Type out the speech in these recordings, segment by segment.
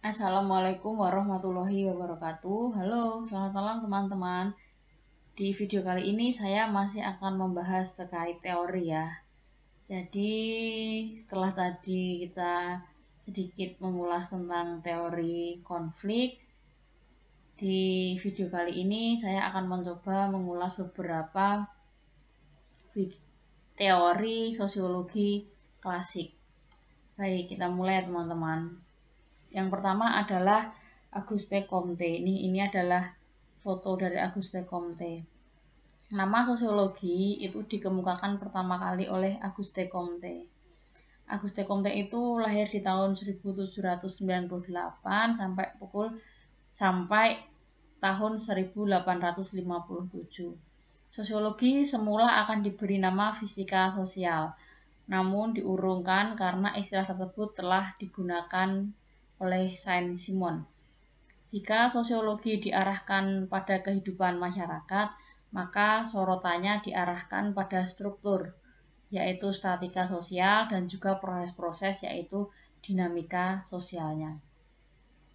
Assalamualaikum warahmatullahi wabarakatuh. Halo, selamat malam teman-teman. Di video kali ini saya masih akan membahas terkait teori ya. Jadi setelah tadi kita sedikit mengulas tentang teori konflik, di video kali ini saya akan mencoba mengulas beberapa teori sosiologi klasik. Baik, kita mulai teman-teman. Yang pertama adalah Auguste Comte. Ini adalah foto dari Auguste Comte. Nama sosiologi itu dikemukakan pertama kali oleh Auguste Comte. Auguste Comte itu lahir di tahun 1798 sampai tahun 1857. Sosiologi semula akan diberi nama fisika sosial, namun diurungkan karena istilah tersebut telah digunakan oleh Saint-Simon. Jika sosiologi diarahkan pada kehidupan masyarakat, maka sorotannya diarahkan pada struktur, yaitu statika sosial dan juga proses-proses yaitu dinamika sosialnya.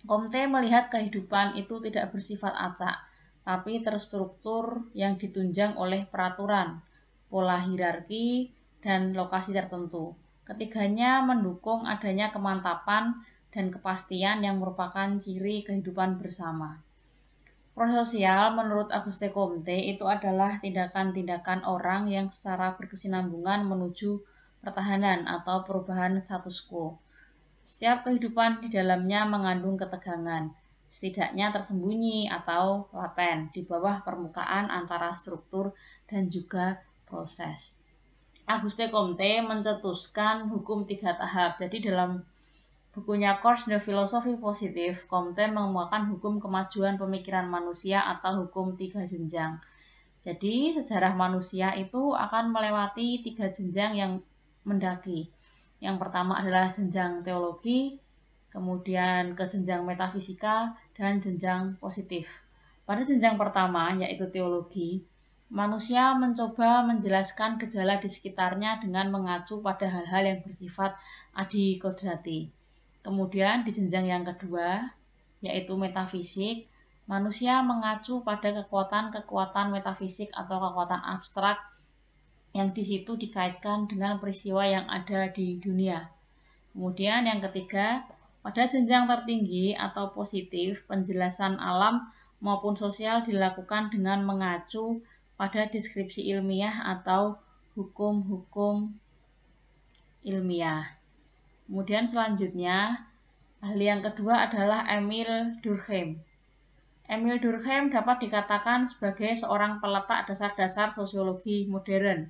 Comte melihat kehidupan itu tidak bersifat acak, tapi terstruktur yang ditunjang oleh peraturan, pola hierarki, dan lokasi tertentu. Ketiganya mendukung adanya kemantapan dan kepastian yang merupakan ciri kehidupan bersama. Proses sosial menurut Auguste Comte itu adalah tindakan-tindakan orang yang secara berkesinambungan menuju pertahanan atau perubahan status quo. Setiap kehidupan di dalamnya mengandung ketegangan, setidaknya tersembunyi atau laten di bawah permukaan antara struktur dan juga proses. Auguste Comte mencetuskan hukum 3 tahap. Jadi dalam bukunya Cours de Philosophie Positive, Comte mengemukakan hukum kemajuan pemikiran manusia atau hukum 3 jenjang. Jadi sejarah manusia itu akan melewati 3 jenjang yang mendaki. Yang pertama adalah jenjang teologi, kemudian ke jenjang metafisika, dan jenjang positif. Pada jenjang pertama, yaitu teologi, manusia mencoba menjelaskan gejala di sekitarnya dengan mengacu pada hal-hal yang bersifat adikodrati. Kemudian di jenjang yang kedua, yaitu metafisik, manusia mengacu pada kekuatan-kekuatan metafisik atau kekuatan abstrak yang di situ dikaitkan dengan peristiwa yang ada di dunia. Kemudian yang ketiga, pada jenjang tertinggi atau positif, penjelasan alam maupun sosial dilakukan dengan mengacu pada deskripsi ilmiah atau hukum-hukum ilmiah. Kemudian selanjutnya, ahli yang kedua adalah Emile Durkheim. Emile Durkheim dapat dikatakan sebagai seorang peletak dasar-dasar sosiologi modern.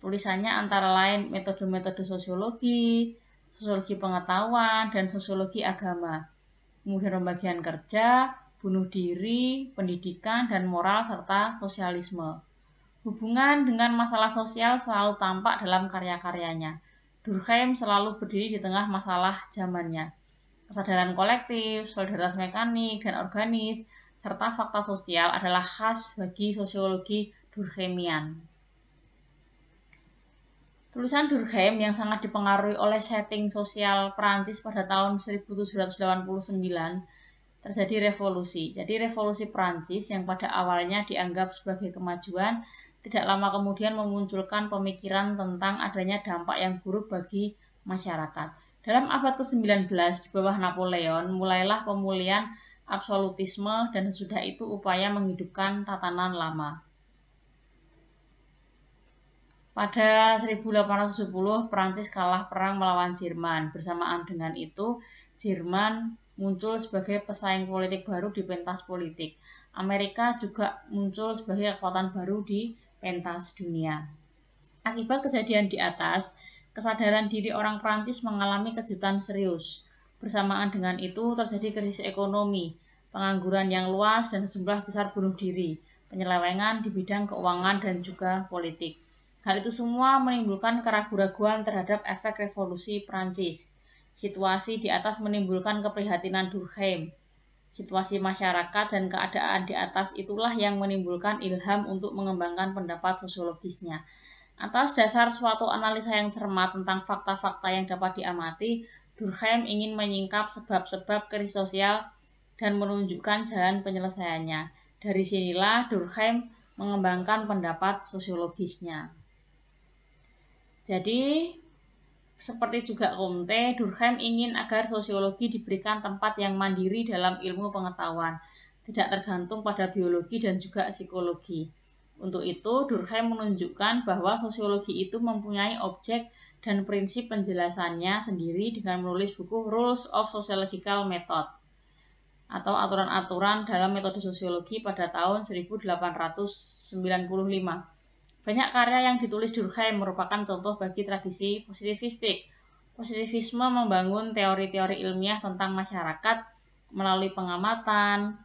Tulisannya antara lain metode-metode sosiologi, sosiologi pengetahuan, dan sosiologi agama. Kemudian pembagian kerja, bunuh diri, pendidikan, dan moral, serta sosialisme. Hubungan dengan masalah sosial selalu tampak dalam karya-karyanya. Durkheim selalu berdiri di tengah masalah zamannya. Kesadaran kolektif, solidaritas mekanik dan organis, serta fakta sosial adalah khas bagi sosiologi Durkheimian. Tulisan Durkheim yang sangat dipengaruhi oleh setting sosial Prancis pada tahun 1789 terjadi revolusi. Jadi revolusi Prancis yang pada awalnya dianggap sebagai kemajuan, tidak lama kemudian memunculkan pemikiran tentang adanya dampak yang buruk bagi masyarakat. Dalam abad ke-19 di bawah Napoleon, mulailah pemulihan absolutisme dan sesudah itu upaya menghidupkan tatanan lama. Pada 1870, Prancis kalah perang melawan Jerman. Bersamaan dengan itu, Jerman muncul sebagai pesaing politik baru di pentas politik. Amerika juga muncul sebagai kekuatan baru di pentas dunia. Akibat kejadian di atas, kesadaran diri orang Prancis mengalami kejutan serius. Bersamaan dengan itu terjadi krisis ekonomi, pengangguran yang luas, dan sejumlah besar bunuh diri, penyelewengan di bidang keuangan dan juga politik. Hal itu semua menimbulkan keraguan-raguan terhadap efek revolusi Prancis. Situasi di atas menimbulkan keprihatinan Durkheim. Situasi masyarakat dan keadaan di atas itulah yang menimbulkan ilham untuk mengembangkan pendapat sosiologisnya. Atas dasar suatu analisa yang cermat tentang fakta-fakta yang dapat diamati, Durkheim ingin menyingkap sebab-sebab krisis sosial dan menunjukkan jalan penyelesaiannya. Dari sinilah Durkheim mengembangkan pendapat sosiologisnya. Jadi, seperti juga Comte, Durkheim ingin agar sosiologi diberikan tempat yang mandiri dalam ilmu pengetahuan, tidak tergantung pada biologi dan juga psikologi. Untuk itu, Durkheim menunjukkan bahwa sosiologi itu mempunyai objek dan prinsip penjelasannya sendiri dengan menulis buku Rules of Sociological Method atau aturan-aturan dalam metode sosiologi pada tahun 1895. Banyak karya yang ditulis Durkheim merupakan contoh bagi tradisi positivistik. Positivisme membangun teori-teori ilmiah tentang masyarakat melalui pengamatan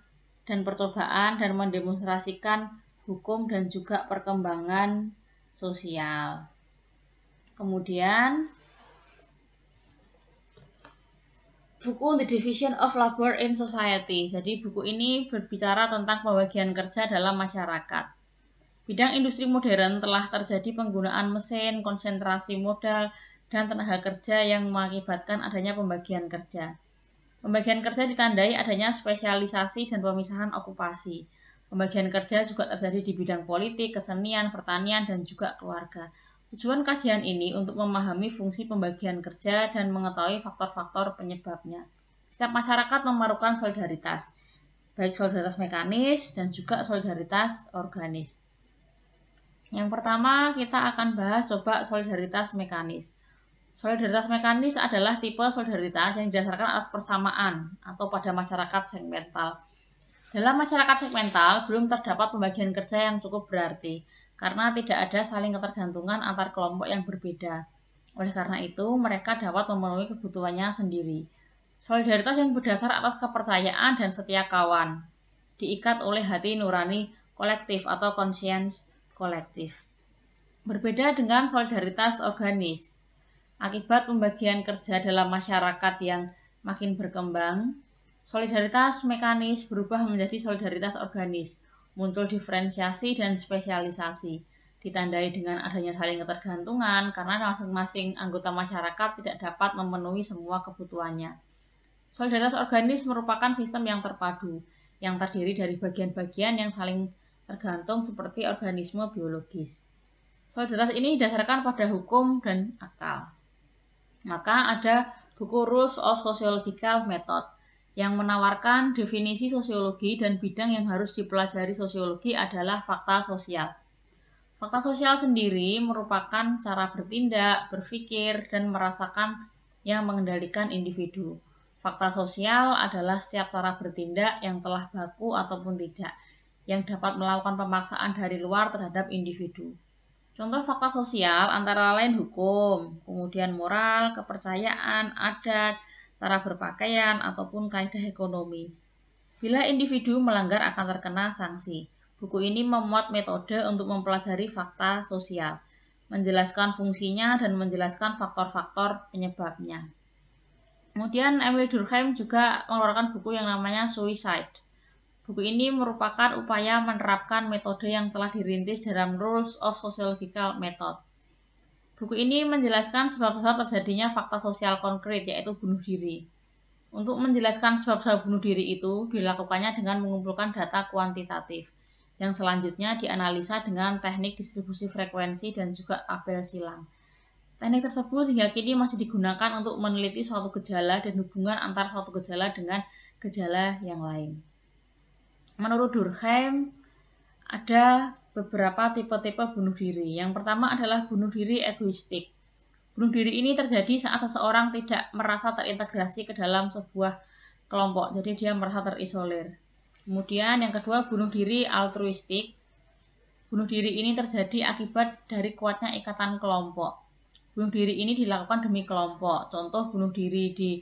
dan percobaan dan mendemonstrasikan hukum dan juga perkembangan sosial. Kemudian buku The Division of Labor in Society. Jadi buku ini berbicara tentang pembagian kerja dalam masyarakat. Bidang industri modern telah terjadi penggunaan mesin, konsentrasi modal, dan tenaga kerja yang mengakibatkan adanya pembagian kerja. Pembagian kerja ditandai adanya spesialisasi dan pemisahan okupasi. Pembagian kerja juga terjadi di bidang politik, kesenian, pertanian, dan juga keluarga. Tujuan kajian ini untuk memahami fungsi pembagian kerja dan mengetahui faktor-faktor penyebabnya. Setiap masyarakat memerlukan solidaritas, baik solidaritas mekanis dan juga solidaritas organis. Yang pertama kita akan bahas coba solidaritas mekanis. Solidaritas mekanis adalah tipe solidaritas yang didasarkan atas persamaan atau pada masyarakat segmental. Dalam masyarakat segmental belum terdapat pembagian kerja yang cukup berarti karena tidak ada saling ketergantungan antar kelompok yang berbeda. Oleh karena itu, mereka dapat memenuhi kebutuhannya sendiri. Solidaritas yang berdasar atas kepercayaan dan setia kawan, diikat oleh hati nurani kolektif atau conscience kolektif. Berbeda dengan solidaritas organis. Akibat pembagian kerja dalam masyarakat yang makin berkembang, solidaritas mekanis berubah menjadi solidaritas organis. Muncul diferensiasi dan spesialisasi, ditandai dengan adanya saling ketergantungan karena masing-masing anggota masyarakat tidak dapat memenuhi semua kebutuhannya. Solidaritas organis merupakan sistem yang terpadu, yang terdiri dari bagian-bagian yang saling tergantung seperti organisme biologis. Solidaritas ini didasarkan pada hukum dan akal. Maka ada buku Rules of Sociological Method yang menawarkan definisi sosiologi dan bidang yang harus dipelajari sosiologi adalah fakta sosial. Fakta sosial sendiri merupakan cara bertindak, berpikir, dan merasakan yang mengendalikan individu. Fakta sosial adalah setiap cara bertindak yang telah baku ataupun tidak, yang dapat melakukan pemaksaan dari luar terhadap individu. Contoh fakta sosial antara lain hukum, kemudian moral, kepercayaan, adat, cara berpakaian, ataupun kaidah ekonomi. Bila individu melanggar akan terkena sanksi. Buku ini memuat metode untuk mempelajari fakta sosial, menjelaskan fungsinya dan menjelaskan faktor-faktor penyebabnya. Kemudian Emil Durkheim juga mengeluarkan buku yang namanya Suicide. Buku ini merupakan upaya menerapkan metode yang telah dirintis dalam Rules of Sociological Method. Buku ini menjelaskan sebab-sebab terjadinya fakta sosial konkret, yaitu bunuh diri. Untuk menjelaskan sebab-sebab bunuh diri itu dilakukannya dengan mengumpulkan data kuantitatif, yang selanjutnya dianalisa dengan teknik distribusi frekuensi dan juga tabel silang. Teknik tersebut hingga kini masih digunakan untuk meneliti suatu gejala dan hubungan antara suatu gejala dengan gejala yang lain. Menurut Durkheim, ada beberapa tipe-tipe bunuh diri. Yang pertama adalah bunuh diri egoistik. Bunuh diri ini terjadi saat seseorang tidak merasa terintegrasi ke dalam sebuah kelompok, jadi dia merasa terisolir. Kemudian yang kedua, bunuh diri altruistik. Bunuh diri ini terjadi akibat dari kuatnya ikatan kelompok. Bunuh diri ini dilakukan demi kelompok. Contoh bunuh diri di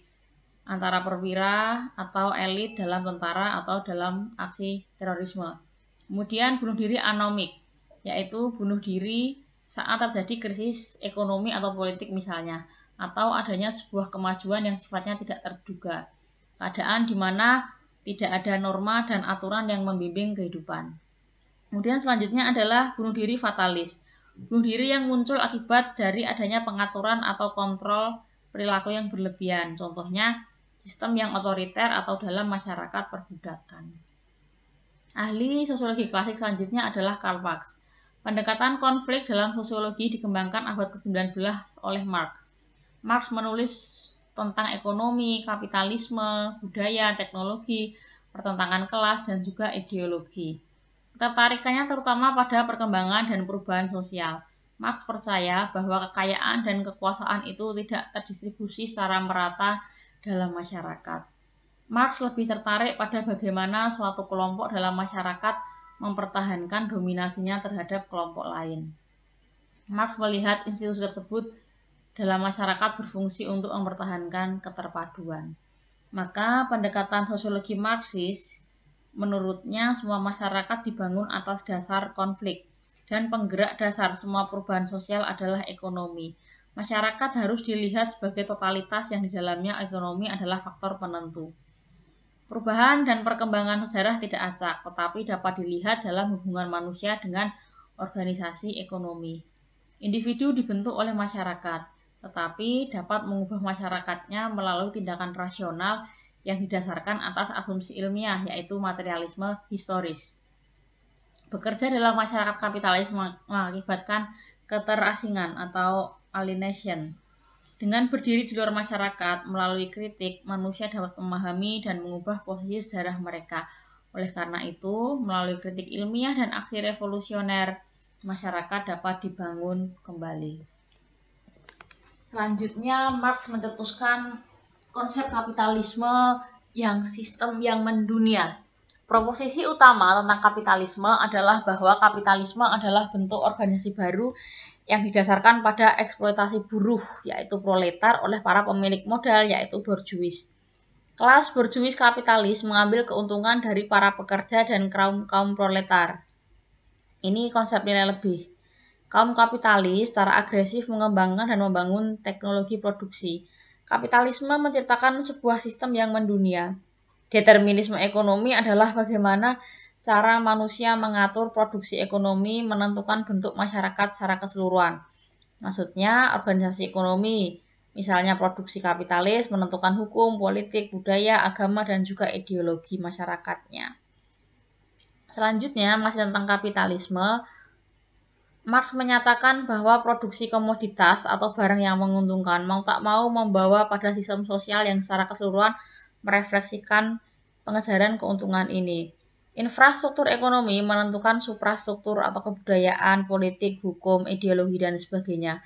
antara perwira atau elit dalam tentara atau dalam aksi terorisme. Kemudian bunuh diri anomik, yaitu bunuh diri saat terjadi krisis ekonomi atau politik misalnya, atau adanya sebuah kemajuan yang sifatnya tidak terduga. Keadaan di mana tidak ada norma dan aturan yang membimbing kehidupan. Kemudian selanjutnya adalah bunuh diri fatalis. Bunuh diri yang muncul akibat dari adanya pengaturan atau kontrol perilaku yang berlebihan. Contohnya, sistem yang otoriter atau dalam masyarakat perbudakan. Ahli sosiologi klasik selanjutnya adalah Karl Marx. Pendekatan konflik dalam sosiologi dikembangkan abad ke-19 oleh Marx. Marx menulis tentang ekonomi, kapitalisme, budaya, teknologi, pertentangan kelas, dan juga ideologi. Ketertarikannya terutama pada perkembangan dan perubahan sosial. Marx percaya bahwa kekayaan dan kekuasaan itu tidak terdistribusi secara merata dalam masyarakat. Marx lebih tertarik pada bagaimana suatu kelompok dalam masyarakat mempertahankan dominasinya terhadap kelompok lain. Marx melihat institusi tersebut dalam masyarakat berfungsi untuk mempertahankan keterpaduan. Maka pendekatan sosiologi Marxis menurutnya semua masyarakat dibangun atas dasar konflik dan penggerak dasar semua perubahan sosial adalah ekonomi. Masyarakat harus dilihat sebagai totalitas yang di dalamnya ekonomi adalah faktor penentu. Perubahan dan perkembangan sejarah tidak acak, tetapi dapat dilihat dalam hubungan manusia dengan organisasi ekonomi. Individu dibentuk oleh masyarakat, tetapi dapat mengubah masyarakatnya melalui tindakan rasional yang didasarkan atas asumsi ilmiah, yaitu materialisme historis. Bekerja dalam masyarakat kapitalis mengakibatkan keterasingan atau alienation. Dengan berdiri di luar masyarakat, melalui kritik, manusia dapat memahami dan mengubah posisi sejarah mereka. Oleh karena itu, melalui kritik ilmiah dan aksi revolusioner, masyarakat dapat dibangun kembali. Selanjutnya, Marx mencetuskan konsep kapitalisme yang sistem yang mendunia. Proposisi utama tentang kapitalisme adalah bahwa kapitalisme adalah bentuk organisasi baru yang didasarkan pada eksploitasi buruh, yaitu proletar, oleh para pemilik modal, yaitu borjuis. Kelas borjuis kapitalis mengambil keuntungan dari para pekerja dan kaum proletar. Ini konsep nilai lebih. Kaum kapitalis secara agresif mengembangkan dan membangun teknologi produksi. Kapitalisme menciptakan sebuah sistem yang mendunia. Determinisme ekonomi adalah bagaimana cara manusia mengatur produksi ekonomi menentukan bentuk masyarakat secara keseluruhan. Maksudnya organisasi ekonomi, misalnya produksi kapitalis menentukan hukum, politik, budaya, agama, dan juga ideologi masyarakatnya. Selanjutnya, masih tentang kapitalisme, Marx menyatakan bahwa produksi komoditas atau barang yang menguntungkan mau tak mau membawa pada sistem sosial yang secara keseluruhan merefleksikan pengejaran keuntungan ini. Infrastruktur ekonomi menentukan suprastruktur atau kebudayaan, politik, hukum, ideologi, dan sebagainya.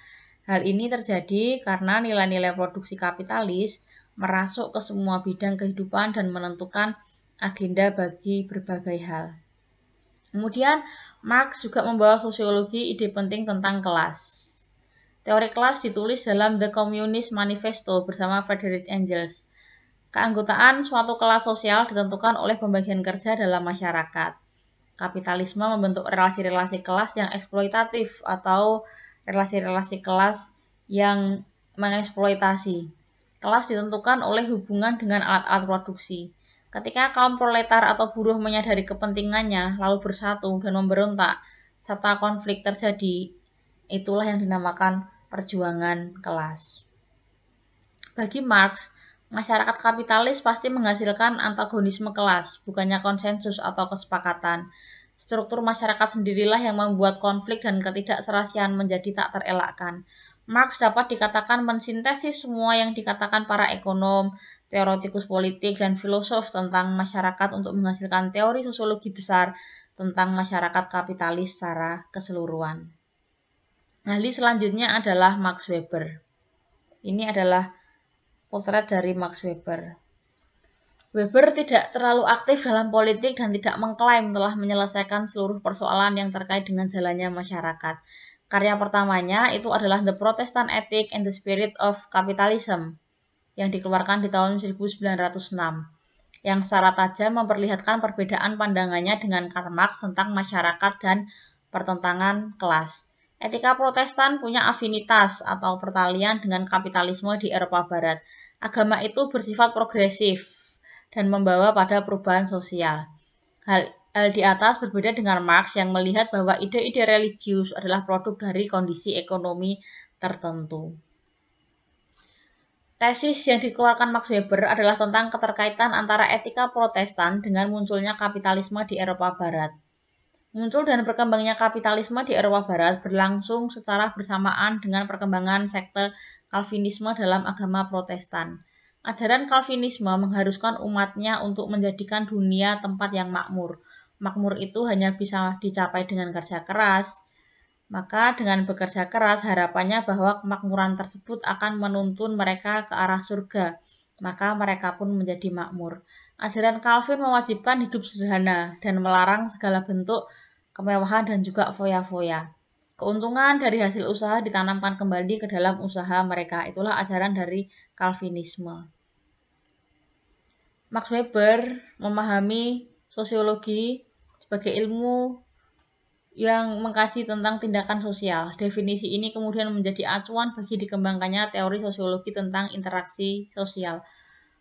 Hal ini terjadi karena nilai-nilai produksi kapitalis merasuk ke semua bidang kehidupan dan menentukan agenda bagi berbagai hal. Kemudian, Marx juga membawa sosiologi ide penting tentang kelas. Teori kelas ditulis dalam The Communist Manifesto bersama Friedrich Engels. Keanggotaan suatu kelas sosial ditentukan oleh pembagian kerja dalam masyarakat. Kapitalisme membentuk relasi-relasi kelas yang eksploitatif atau relasi-relasi kelas yang mengeksploitasi. Kelas ditentukan oleh hubungan dengan alat-alat produksi. Ketika kaum proletar atau buruh menyadari kepentingannya, lalu bersatu dan memberontak, serta konflik terjadi, itulah yang dinamakan perjuangan kelas. Bagi Marx, masyarakat kapitalis pasti menghasilkan antagonisme kelas, bukannya konsensus atau kesepakatan. Struktur masyarakat sendirilah yang membuat konflik dan ketidakserasian menjadi tak terelakkan. Marx dapat dikatakan mensintesis semua yang dikatakan para ekonom, teoretikus politik, dan filosof tentang masyarakat untuk menghasilkan teori sosiologi besar tentang masyarakat kapitalis secara keseluruhan. Ahli selanjutnya adalah Max Weber. Ini adalah potret dari Max Weber. Weber tidak terlalu aktif dalam politik dan tidak mengklaim telah menyelesaikan seluruh persoalan yang terkait dengan jalannya masyarakat. Karya pertamanya itu adalah The Protestant Ethic and the Spirit of Capitalism yang dikeluarkan di tahun 1906, yang secara tajam memperlihatkan perbedaan pandangannya dengan Karl Marx tentang masyarakat dan pertentangan kelas. Etika Protestan punya afinitas atau pertalian dengan kapitalisme di Eropa Barat. Agama itu bersifat progresif dan membawa pada perubahan sosial. Hal Hal di atas berbeda dengan Marx yang melihat bahwa ide-ide religius adalah produk dari kondisi ekonomi tertentu. Tesis yang dikeluarkan Max Weber adalah tentang keterkaitan antara etika Protestan dengan munculnya kapitalisme di Eropa Barat. Muncul dan berkembangnya kapitalisme di Eropa Barat berlangsung secara bersamaan dengan perkembangan sekte Calvinisme dalam agama Protestan. Ajaran Calvinisme mengharuskan umatnya untuk menjadikan dunia tempat yang makmur. Makmur itu hanya bisa dicapai dengan kerja keras. Maka dengan bekerja keras harapannya bahwa kemakmuran tersebut akan menuntun mereka ke arah surga. Maka mereka pun menjadi makmur. Ajaran Calvin mewajibkan hidup sederhana dan melarang segala bentuk kemewahan dan juga foya-foya. Keuntungan dari hasil usaha ditanamkan kembali ke dalam usaha mereka. Itulah ajaran dari Calvinisme. Max Weber memahami sosiologi sebagai ilmu yang mengkaji tentang tindakan sosial. Definisi ini kemudian menjadi acuan bagi dikembangkannya teori sosiologi tentang interaksi sosial.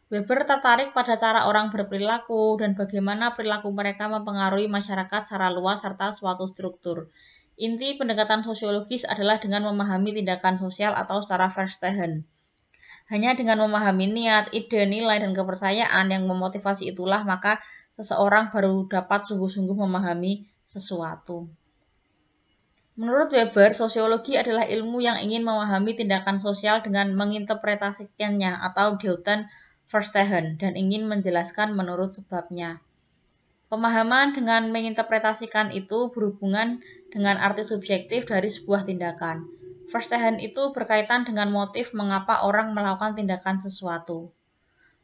Weber tertarik pada cara orang berperilaku dan bagaimana perilaku mereka mempengaruhi masyarakat secara luas serta suatu struktur. Inti pendekatan sosiologis adalah dengan memahami tindakan sosial atau secara Verstehen. Hanya dengan memahami niat, ide, nilai, dan kepercayaan yang memotivasi itulah maka seseorang baru dapat sungguh-sungguh memahami sesuatu. Menurut Weber, sosiologi adalah ilmu yang ingin memahami tindakan sosial dengan menginterpretasikannya atau Deuten Verstehen dan ingin menjelaskan menurut sebabnya. Pemahaman dengan menginterpretasikan itu berhubungan dengan arti subjektif dari sebuah tindakan. Verstehen itu berkaitan dengan motif mengapa orang melakukan tindakan sesuatu.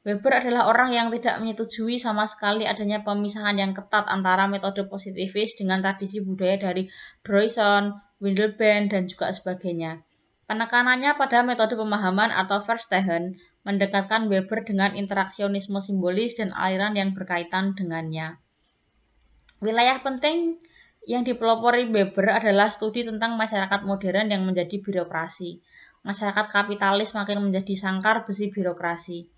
Weber adalah orang yang tidak menyetujui sama sekali adanya pemisahan yang ketat antara metode positivis dengan tradisi budaya dari Droyson, Windelband, dan juga sebagainya. Penekanannya pada metode pemahaman atau Verstehen mendekatkan Weber dengan interaksionisme simbolis dan aliran yang berkaitan dengannya. Wilayah penting yang dipelopori Weber adalah studi tentang masyarakat modern yang menjadi birokrasi. Masyarakat kapitalis makin menjadi sangkar besi birokrasi.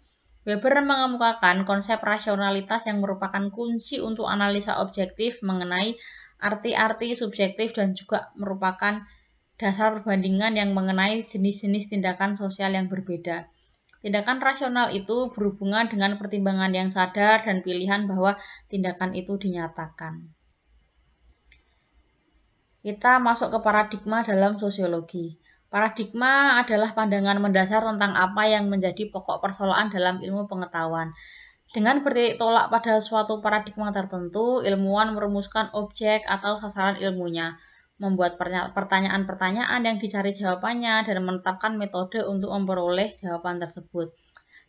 Weber mengemukakan konsep rasionalitas yang merupakan kunci untuk analisa objektif mengenai arti-arti subjektif dan juga merupakan dasar perbandingan yang mengenai jenis-jenis tindakan sosial yang berbeda. Tindakan rasional itu berhubungan dengan pertimbangan yang sadar dan pilihan bahwa tindakan itu dinyatakan. Kita masuk ke paradigma dalam sosiologi. Paradigma adalah pandangan mendasar tentang apa yang menjadi pokok persoalan dalam ilmu pengetahuan. Dengan bertitik tolak pada suatu paradigma tertentu, ilmuwan merumuskan objek atau sasaran ilmunya, membuat pertanyaan-pertanyaan yang dicari jawabannya, dan menetapkan metode untuk memperoleh jawaban tersebut.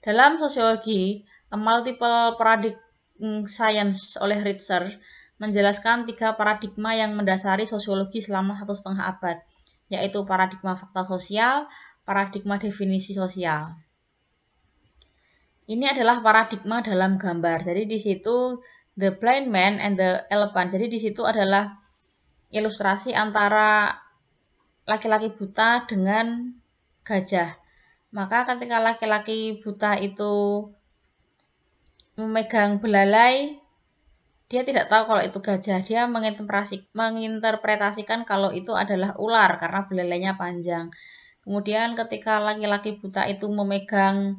Dalam sosiologi, multiple paradigm science oleh Ritzer menjelaskan 3 paradigma yang mendasari sosiologi selama 1,5 abad, yaitu paradigma fakta sosial, paradigma definisi sosial. Ini adalah paradigma dalam gambar. Jadi di situ the blind man and the elephant. Jadi di situ adalah ilustrasi antara laki-laki buta dengan gajah. Maka ketika laki-laki buta itu memegang belalai, dia tidak tahu kalau itu gajah. Dia menginterpretasikan kalau itu adalah ular karena belalainya panjang. Kemudian ketika laki-laki buta itu memegang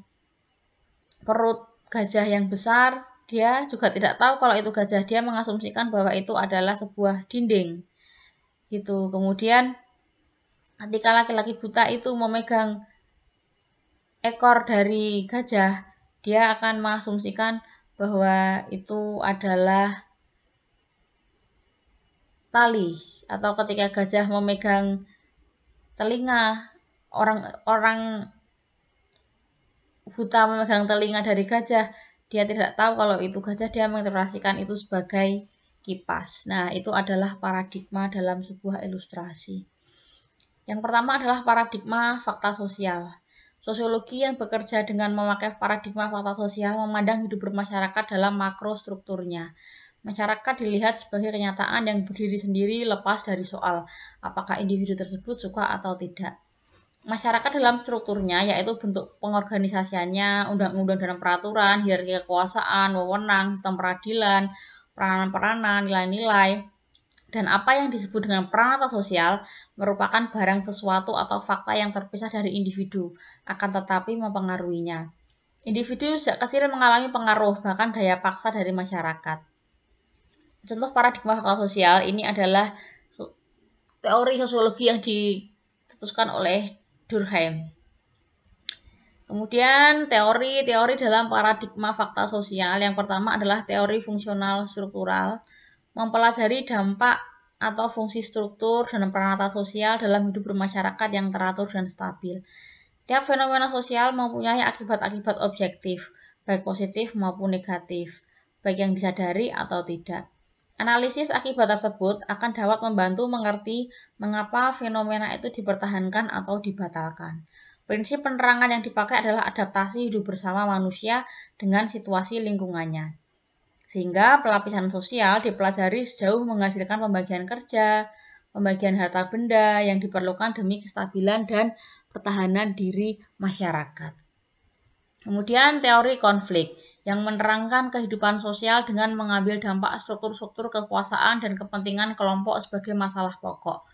perut gajah yang besar, dia juga tidak tahu kalau itu gajah. Dia mengasumsikan bahwa itu adalah sebuah dinding. Gitu. Kemudian ketika laki-laki buta itu memegang ekor dari gajah, dia akan mengasumsikan bahwa itu adalah tali, atau ketika gajah memegang telinga, orang buta memegang telinga dari gajah, dia tidak tahu kalau itu gajah, dia menginterpretasikan itu sebagai kipas. Nah, itu adalah paradigma dalam sebuah ilustrasi. Yang pertama adalah paradigma fakta sosial. Sosiologi yang bekerja dengan memakai paradigma fakta sosial memandang hidup bermasyarakat dalam makrostrukturnya. Masyarakat dilihat sebagai kenyataan yang berdiri sendiri lepas dari soal apakah individu tersebut suka atau tidak. Masyarakat dalam strukturnya yaitu bentuk pengorganisasiannya, undang-undang dan peraturan, hierarki kekuasaan, wewenang, sistem peradilan, peranan-peranan, nilai-nilai, dan apa yang disebut dengan pranata sosial merupakan barang sesuatu atau fakta yang terpisah dari individu, akan tetapi mempengaruhinya. Individu sejak kecil mengalami pengaruh, bahkan daya paksa dari masyarakat. Contoh paradigma fakta sosial ini adalah teori sosiologi yang dicetuskan oleh Durkheim. Kemudian teori-teori dalam paradigma fakta sosial yang pertama adalah teori fungsional struktural, mempelajari dampak atau fungsi struktur dan peranata sosial dalam hidup bermasyarakat yang teratur dan stabil. Setiap fenomena sosial mempunyai akibat-akibat objektif, baik positif maupun negatif, baik yang disadari atau tidak. Analisis akibat tersebut akan dapat membantu mengerti mengapa fenomena itu dipertahankan atau dibatalkan. Prinsip penerangan yang dipakai adalah adaptasi hidup bersama manusia dengan situasi lingkungannya. Sehingga pelapisan sosial dipelajari sejauh menghasilkan pembagian kerja, pembagian harta benda yang diperlukan demi kestabilan dan pertahanan diri masyarakat. Kemudian teori konflik yang menerangkan kehidupan sosial dengan mengambil dampak struktur-struktur kekuasaan dan kepentingan kelompok sebagai masalah pokok.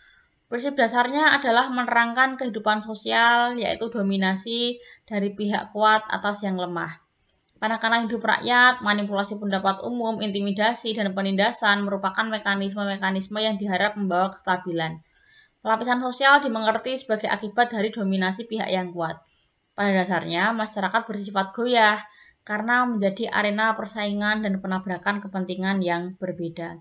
Prinsip dasarnya adalah menerangkan kehidupan sosial, yaitu dominasi dari pihak kuat atas yang lemah. Penekanan hidup rakyat, manipulasi pendapat umum, intimidasi, dan penindasan merupakan mekanisme-mekanisme yang diharap membawa kestabilan. Pelapisan sosial dimengerti sebagai akibat dari dominasi pihak yang kuat. Pada dasarnya, masyarakat bersifat goyah karena menjadi arena persaingan dan penabrakan kepentingan yang berbeda.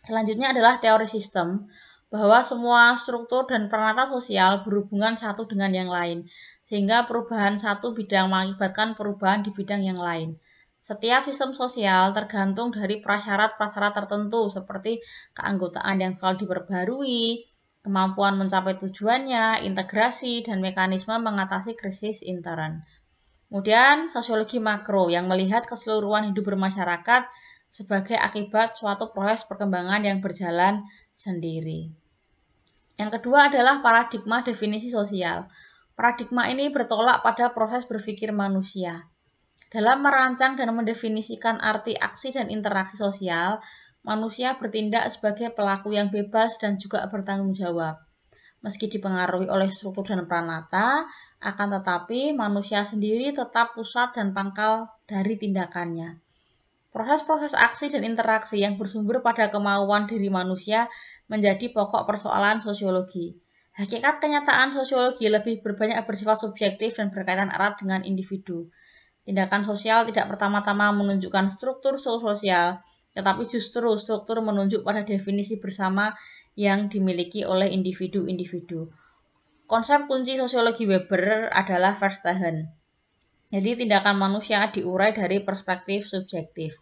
Selanjutnya adalah teori sistem, bahwa semua struktur dan peranata sosial berhubungan satu dengan yang lain, sehingga perubahan satu bidang mengakibatkan perubahan di bidang yang lain. Setiap sistem sosial tergantung dari prasyarat-prasyarat tertentu seperti keanggotaan yang selalu diperbarui, kemampuan mencapai tujuannya, integrasi, dan mekanisme mengatasi krisis intern. Kemudian sosiologi makro yang melihat keseluruhan hidup bermasyarakat sebagai akibat suatu proses perkembangan yang berjalan sendiri. Yang kedua adalah paradigma definisi sosial. Paradigma ini bertolak pada proses berpikir manusia. Dalam merancang dan mendefinisikan arti aksi dan interaksi sosial, manusia bertindak sebagai pelaku yang bebas dan juga bertanggung jawab. Meski dipengaruhi oleh struktur dan pranata, akan tetapi manusia sendiri tetap pusat dan pangkal dari tindakannya. Proses-proses aksi dan interaksi yang bersumber pada kemauan diri manusia menjadi pokok persoalan sosiologi. Hakikat kenyataan sosiologi lebih banyak bersifat subjektif dan berkaitan erat dengan individu. Tindakan sosial tidak pertama-tama menunjukkan struktur sosial, tetapi justru struktur menunjuk pada definisi bersama yang dimiliki oleh individu-individu. Konsep kunci sosiologi Weber adalah Verstehen. Jadi tindakan manusia diurai dari perspektif subjektif.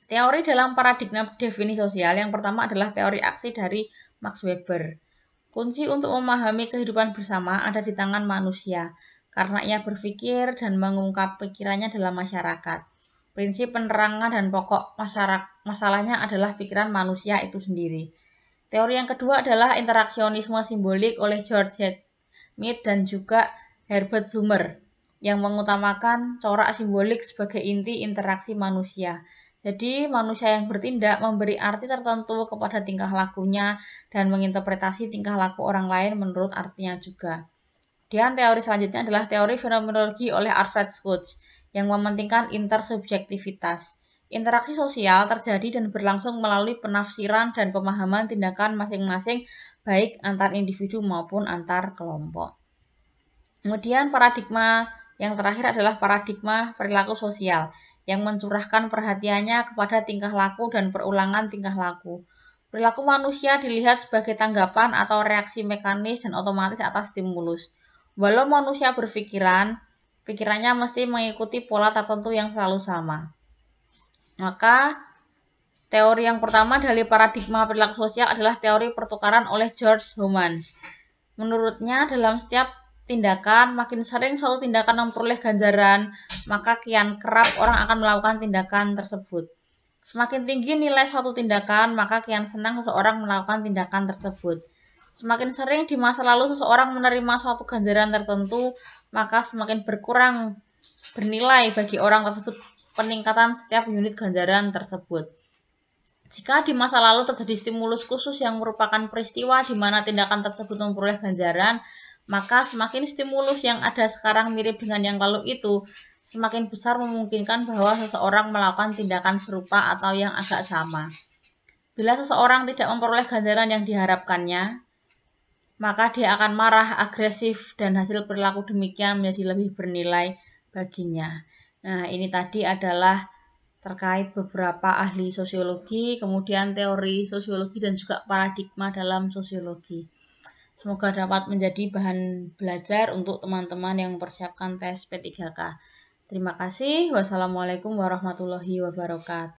Teori dalam paradigma definisi sosial yang pertama adalah teori aksi dari Max Weber. Kunci untuk memahami kehidupan bersama ada di tangan manusia, karena ia berpikir dan mengungkap pikirannya dalam masyarakat. Prinsip penerangan dan pokok masalahnya adalah pikiran manusia itu sendiri. Teori yang kedua adalah interaksionisme simbolik oleh George Mead dan juga Herbert Blumer, yang mengutamakan corak simbolik sebagai inti interaksi manusia. Jadi, manusia yang bertindak memberi arti tertentu kepada tingkah lakunya dan menginterpretasi tingkah laku orang lain menurut artinya juga. Dan teori selanjutnya adalah teori fenomenologi oleh Alfred Schutz, yang mementingkan intersubjektivitas. Interaksi sosial terjadi dan berlangsung melalui penafsiran dan pemahaman tindakan masing-masing, baik antar individu maupun antar kelompok. Kemudian paradigma yang terakhir adalah paradigma perilaku sosial yang mencurahkan perhatiannya kepada tingkah laku dan perulangan tingkah laku. Perilaku manusia dilihat sebagai tanggapan atau reaksi mekanis dan otomatis atas stimulus. Walau manusia berpikiran, pikirannya mesti mengikuti pola tertentu yang selalu sama. Maka teori yang pertama dari paradigma perilaku sosial adalah teori pertukaran oleh George Homans. Menurutnya dalam setiap tindakan, makin sering suatu tindakan memperoleh ganjaran, maka kian kerap orang akan melakukan tindakan tersebut. Semakin tinggi nilai suatu tindakan, maka kian senang seseorang melakukan tindakan tersebut. Semakin sering di masa lalu seseorang menerima suatu ganjaran tertentu, maka semakin berkurang bernilai bagi orang tersebut peningkatan setiap unit ganjaran tersebut. Jika di masa lalu terjadi stimulus khusus yang merupakan peristiwa di mana tindakan tersebut memperoleh ganjaran, maka semakin stimulus yang ada sekarang mirip dengan yang lalu itu, semakin besar memungkinkan bahwa seseorang melakukan tindakan serupa atau yang agak sama. Bila seseorang tidak memperoleh ganjaran yang diharapkannya, maka dia akan marah, agresif, dan hasil perilaku demikian menjadi lebih bernilai baginya. Nah, ini tadi adalah terkait beberapa ahli sosiologi, kemudian teori sosiologi dan juga paradigma dalam sosiologi. Semoga dapat menjadi bahan belajar untuk teman-teman yang mempersiapkan tes P3K. Terima kasih. Wassalamualaikum warahmatullahi wabarakatuh.